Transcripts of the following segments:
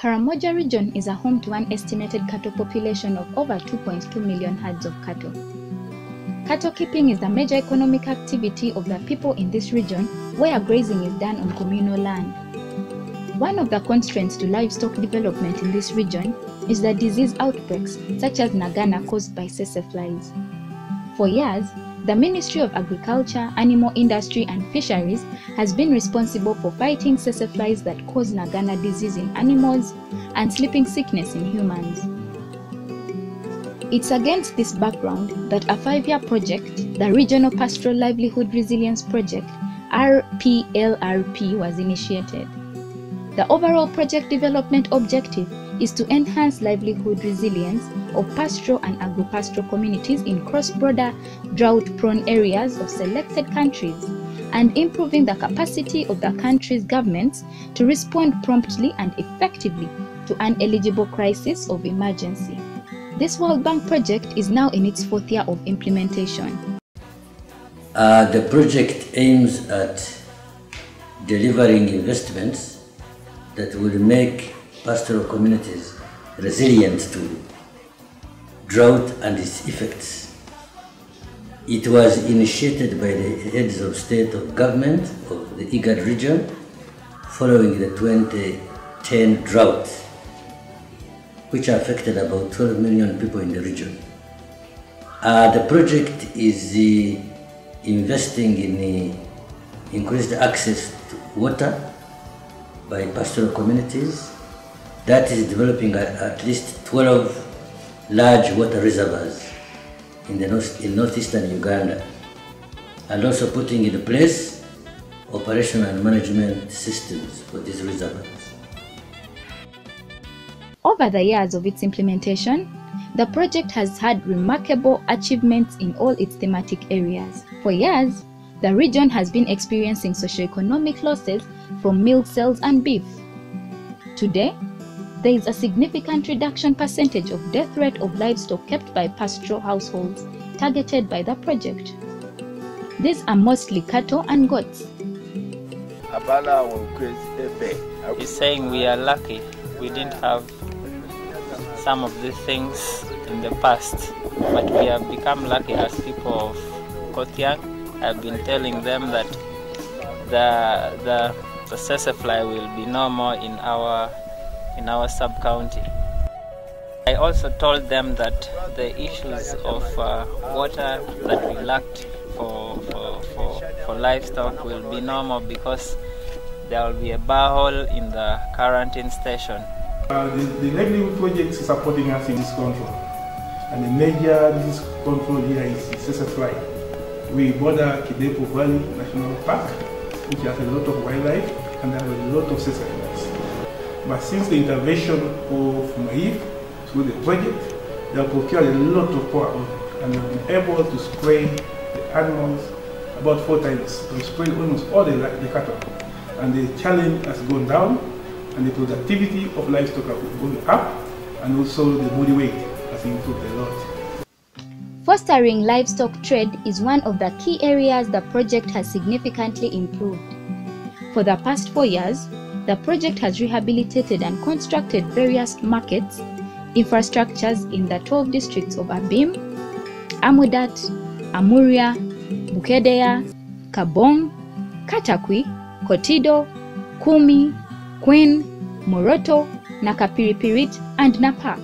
Karamoja region is a home to an estimated cattle population of over 2.2 million herds of cattle. Cattle keeping is the major economic activity of the people in this region, where grazing is done on communal land. One of the constraints to livestock development in this region is the disease outbreaks such as Nagana caused by tsetse flies. For years, the Ministry of Agriculture, Animal Industry and Fisheries has been responsible for fighting tsetse flies that cause Nagana disease in animals and sleeping sickness in humans. It's against this background that a 5-year project, the Regional Pastoral Livelihood Resilience Project, RPLRP, was initiated. The overall project development objective is to enhance livelihood resilience of pastoral and agro-pastoral communities in cross-border drought-prone areas of selected countries and improving the capacity of the country's governments to respond promptly and effectively to an eligible crisis of emergency. This World Bank project is now in its 4th year of implementation. The project aims at delivering investments that will make pastoral communities resilient to drought and its effects. It was initiated by the heads of state of government of the IGAD region following the 2010 drought, which affected about 12 million people in the region. The project is investing in increased access to water by pastoral communities. That is developing at least 12 large water reservoirs in northeastern Uganda, and also putting in place operational and management systems for these reservoirs. Over the years of its implementation, the project has had remarkable achievements in all its thematic areas. For years, the region has been experiencing socio-economic losses from milk sales and beef. Today, there is a significant reduction percentage of death rate of livestock kept by pastoral households targeted by the project. These are mostly cattle and goats. He's saying we are lucky. We didn't have some of these things in the past, but we have become lucky as people of Kotiang. I've been telling them that the tsetse fly will be no more in our sub-county. I also told them that the issues of water that we lacked for livestock will be no more because there will be a borehole in the quarantine station. The livelihood project is supporting us in this control, and the major disease control here is tsetse fly. We border Kidepo Valley National Park, which has a lot of wildlife and there are a lot of tsetse flies. But since the intervention of Maif through the project, they have procured a lot of power and have been able to spray the animals about 4 times. They spray almost all the cattle, and the challenge has gone down, and the productivity of livestock has gone up, and also the body weight has improved a lot. Fostering livestock trade is one of the key areas the project has significantly improved. For the past 4 years, the project has rehabilitated and constructed various markets, infrastructures in the 12 districts of Abim, Amudat, Amuria, Bukedea, Kabong, Katakwi, Kotido, Kumi, Queen, Moroto, Nakapiripirit, and Napak.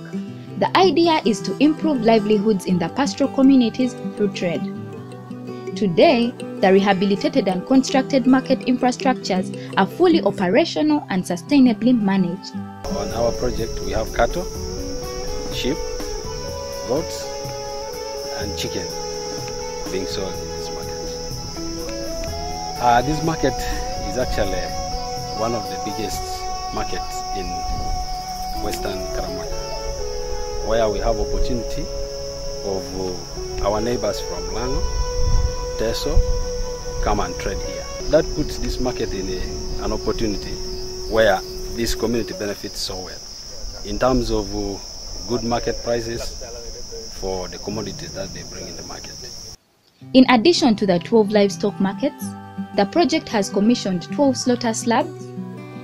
The idea is to improve livelihoods in the pastoral communities through trade. Today, the rehabilitated and constructed market infrastructures are fully operational and sustainably managed. On our project, we have cattle, sheep, goats, and chicken being sold in this market. This market is actually one of the biggest markets in Western Karamoja, where we have opportunity of our neighbors from Lango, Teso, come and trade here. That puts this market in an opportunity where this community benefits so well in terms of good market prices for the commodities that they bring in the market. In addition to the 12 livestock markets, the project has commissioned 12 slaughter slabs,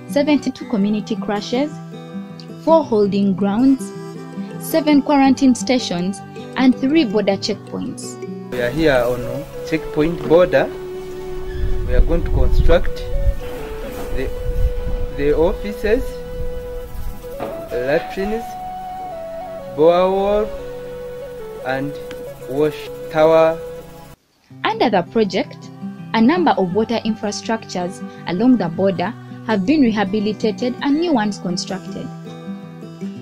72 community crushes, 4 holding grounds, 7 quarantine stations, and 3 border checkpoints. We are here on checkpoint border. We are going to construct the offices, latrines, borewall, and wash tower. Under the project, a number of water infrastructures along the border have been rehabilitated and new ones constructed.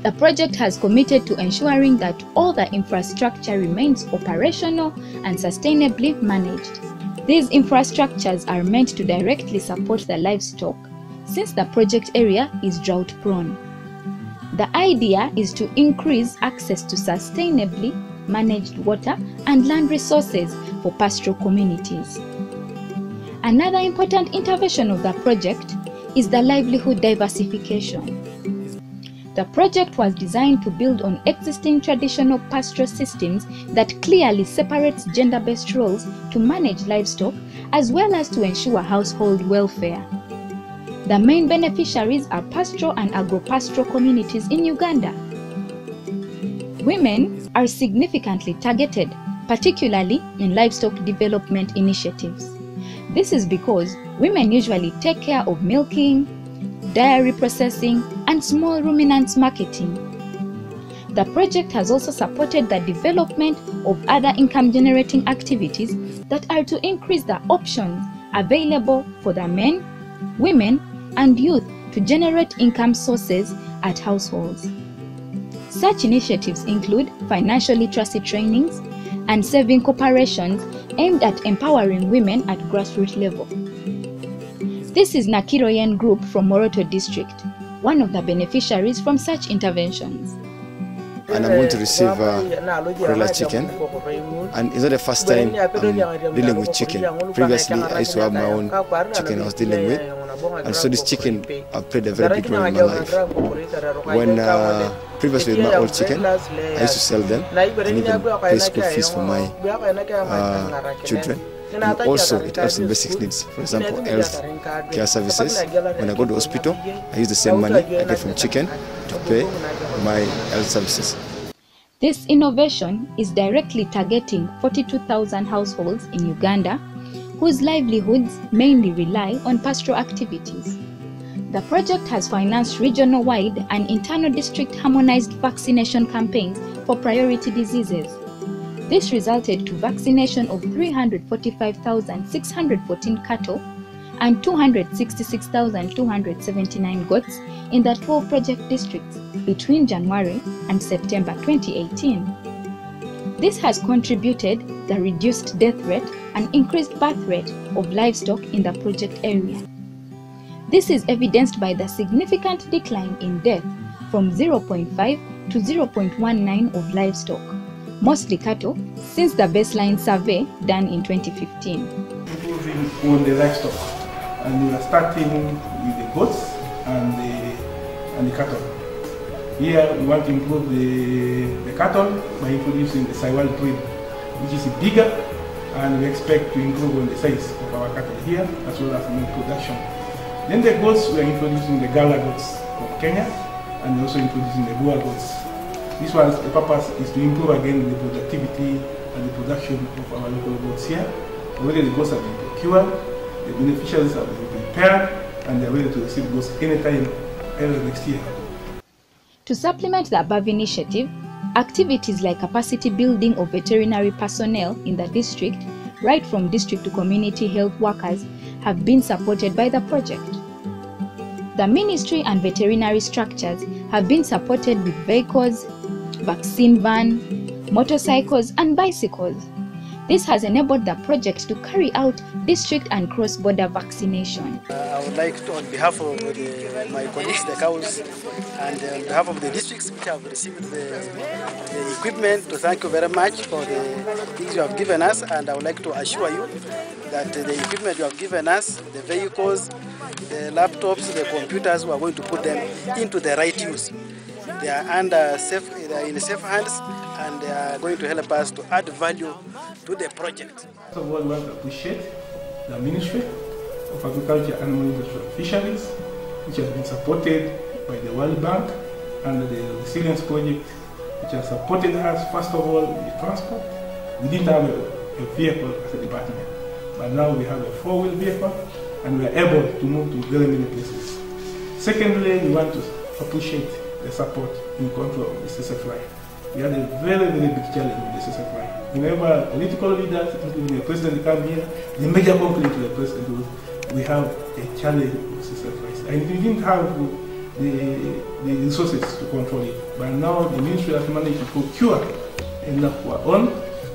The project has committed to ensuring that all the infrastructure remains operational and sustainably managed. These infrastructures are meant to directly support the livestock, since the project area is drought-prone. The idea is to increase access to sustainably managed water and land resources for pastoral communities. Another important intervention of the project is the livelihood diversification. The project was designed to build on existing traditional pastoral systems that clearly separates gender-based roles to manage livestock as well as to ensure household welfare. The main beneficiaries are pastoral and agro-pastoral communities in Uganda. Women are significantly targeted, particularly in livestock development initiatives. This is because women usually take care of milking, dairy processing, and small ruminants marketing. The project has also supported the development of other income-generating activities that are to increase the options available for the men, women, and youth to generate income sources at households. Such initiatives include financial literacy trainings and saving corporations aimed at empowering women at grassroots level. This is Nakiroyen Group from Moroto District, one of the beneficiaries from such interventions. And I'm going to receive broiler chicken, and it's not the first time I'm dealing with chicken. Previously, I used to have my own chicken I was dealing with, and so this chicken played a very big role in my life. When previously with my old chicken, I used to sell them and even pay school fees for my children. And also, it helps in basic needs. For example, health care services. When I go to hospital, I use the same money I get from chicken to pay my health services. This innovation is directly targeting 42,000 households in Uganda, whose livelihoods mainly rely on pastoral activities. The project has financed regional-wide and internal district harmonized vaccination campaigns for priority diseases. This resulted to vaccination of 345,614 cattle and 266,279 goats in the 12 project districts between January and September 2018. This has contributed the reduced death rate and increased birth rate of livestock in the project area. This is evidenced by the significant decline in death from 0.5 to 0.19 of livestock, mostly cattle, since the baseline survey done in 2015. Improving on the livestock, and we are starting with the goats and the cattle. Here we want to improve the cattle by introducing the Saiwal breed, which is bigger, and we expect to improve on the size of our cattle here as well as milk production. Then the goats, we are introducing the Gala goats from Kenya, and also introducing the Boer goats. This one, the purpose is to improve again the productivity and the production of our local goats here. Already the goats have been procured, the beneficiaries have been prepared, and they are ready to receive goats anytime early next year. To supplement the above initiative, activities like capacity building of veterinary personnel in the district, right from district to community health workers, have been supported by the project. The ministry and veterinary structures have been supported with vehicles, vaccine van, motorcycles, and bicycles. This has enabled the project to carry out district and cross-border vaccination. I would like to, on behalf of my colleagues, the cows, and on behalf of the districts which have received the equipment, to thank you very much for the things you have given us, and I would like to assure you that the equipment you have given us, the vehicles, the laptops, the computers, we are going to put them into the right use. They are in safe hands, and they are going to help us to add value to the project. So we want to appreciate the Ministry of Agriculture, Animal Industry and Fisheries, which has been supported by the World Bank under the resilience project, which has supported us, first of all, in the transport. We didn't have a vehicle as a department, but now we have a 4-wheel vehicle and we are able to move to very many places. Secondly, we want to appreciate the support in control of the SSFI. We had a very, very big challenge with the SSFI. Whenever political leaders, including the president, come here, the major complaint to the president was, we have a challenge with SSFI. And we didn't have the resources to control it. But now the ministry has managed to procure enough for our own.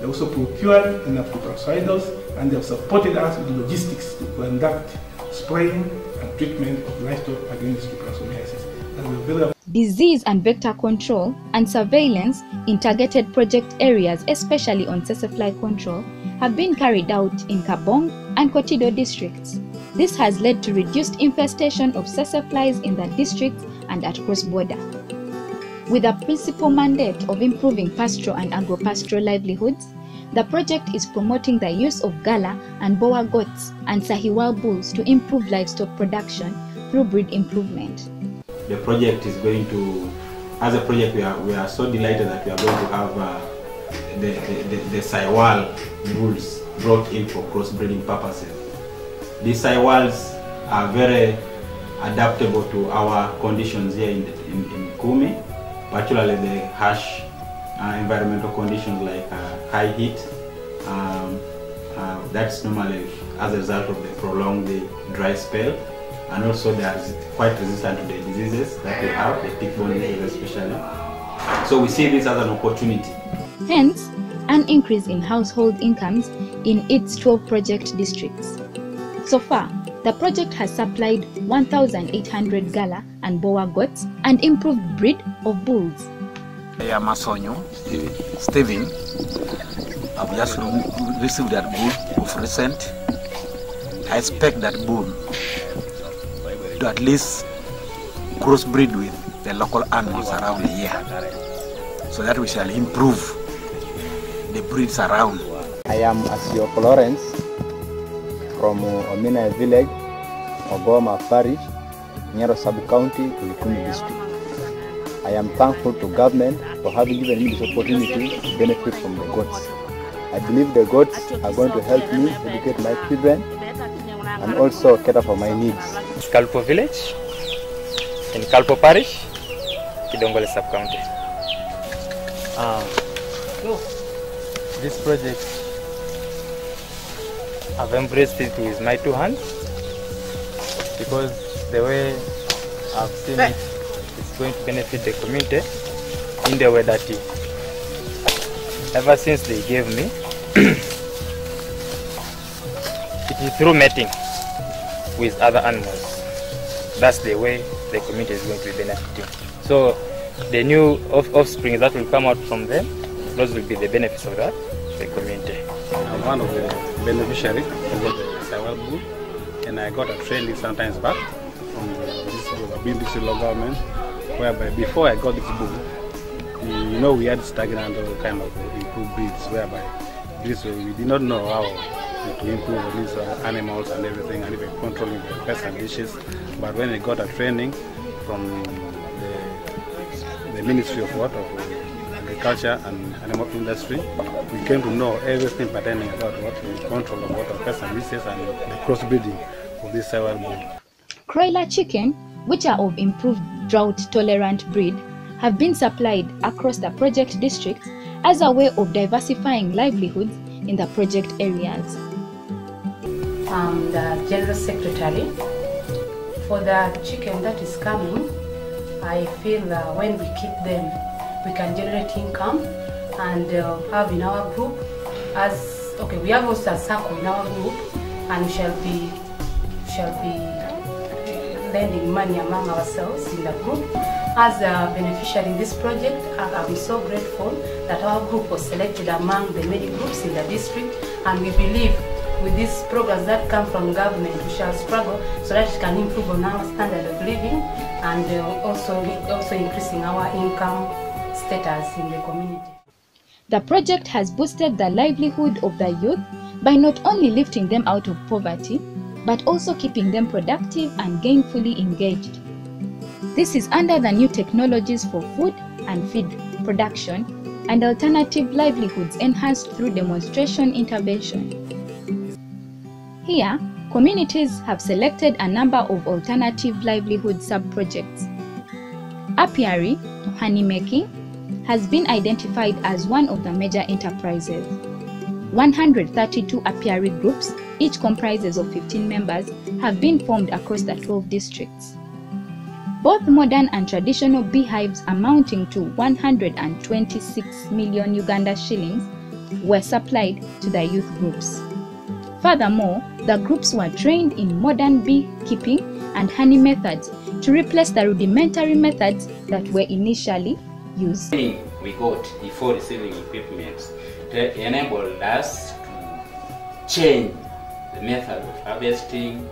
They also procured enough to pastoralists, and they have supported us with logistics to conduct spraying and treatment of livestock against trichomoniasis. Disease and vector control and surveillance in targeted project areas, especially on SSFI control, have been carried out in Kabong and Kotido districts. This has led to reduced infestation of SSFIs in the districts and at cross-border. With a principal mandate of improving pastoral and agro-pastoral livelihoods, the project is promoting the use of Gala and Boer goats and Sahiwal bulls to improve livestock production through breed improvement. The project is going to, as a project, we are so delighted that we are going to have the Sahiwal bulls brought in for crossbreeding purposes. These Sahiwals are very adaptable to our conditions here in Kumi, particularly the harsh environmental conditions like high heat. That's normally as a result of the prolonged dry spell, and also they are quite resistant to the diseases that we have, the tick-borne diseases especially. So we see this as an opportunity. Hence, an increase in household incomes in its 12 project districts. So far, the project has supplied 1,800 Gala and Boer goats and improved breed of bulls. I am Masonyo, Steven. I've just received that bull of recent. I expect that bull to at least crossbreed with the local animals around the year, so that we shall improve the breeds around. I am Asioko Lawrence from Omina village, Ogoma parish, Nyero sub-county, Likumi district. I am thankful to government for having given me this opportunity to benefit from the goats. I believe the goats are going to help me educate my children and also cater for my needs. Kalpo village, in Kalpo parish, Kidongole sub-county. This project, I've embraced it with my 2 hands because the way I've seen it is going to benefit the community in the way that ever since they gave me, it is through mating with other animals. That's the way the community is going to be benefiting. So the new offspring that will come out from them, those will be the benefits of that, the community. I'm one of the beneficiaries of the Sahiwal bull, and I got a training sometimes back from this local government, whereby before I got this bull, we had stagnant kind of improved breeds, whereby we did not know how to improve these animals and everything, and even controlling the pests and dishes. But when I got a training from the Ministry of Agriculture and Animal Industry, we came to know everything pertaining about the control of water pests and dishes and the crossbreeding of this Sahiwal bull. Croiler chicken, which are of improved drought-tolerant breed, have been supplied across the project districts as a way of diversifying livelihoods in the project areas. I'm the General Secretary. For the chicken that is coming, I feel when we keep them, we can generate income and have in our group we have also a circle in our group, and we shall be lending money among ourselves in the group. As a beneficiary in this project, I'm so grateful that our group was selected among the many groups in the district, and we believe with these programs that come from government, we shall struggle so that it can improve on our standard of living and also increasing our income status in the community. The project has boosted the livelihood of the youth by not only lifting them out of poverty, but also keeping them productive and gainfully engaged. This is under the new technologies for food and feed production and alternative livelihoods enhanced through demonstration intervention. Here, communities have selected a number of alternative livelihood sub-projects. Apiary, honey making, has been identified as one of the major enterprises. 132 apiary groups, each comprises of 15 members, have been formed across the 12 districts. Both modern and traditional beehives amounting to 126 million Uganda shillings were supplied to the youth groups. Furthermore, the groups were trained in modern beekeeping and honey methods to replace the rudimentary methods that were initially used. We got before receiving equipment to enable us to change the method of harvesting,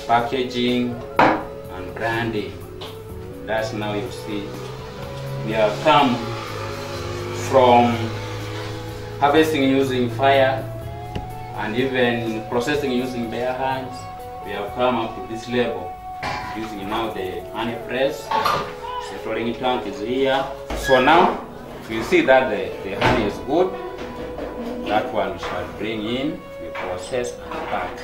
packaging, and branding. That's now you see we have come from harvesting using fire and even processing using bare hands. We have come up to this level using now the honey press. The storing tank is here. So now if you see that the honey is good, that one we shall bring in, we process and pack.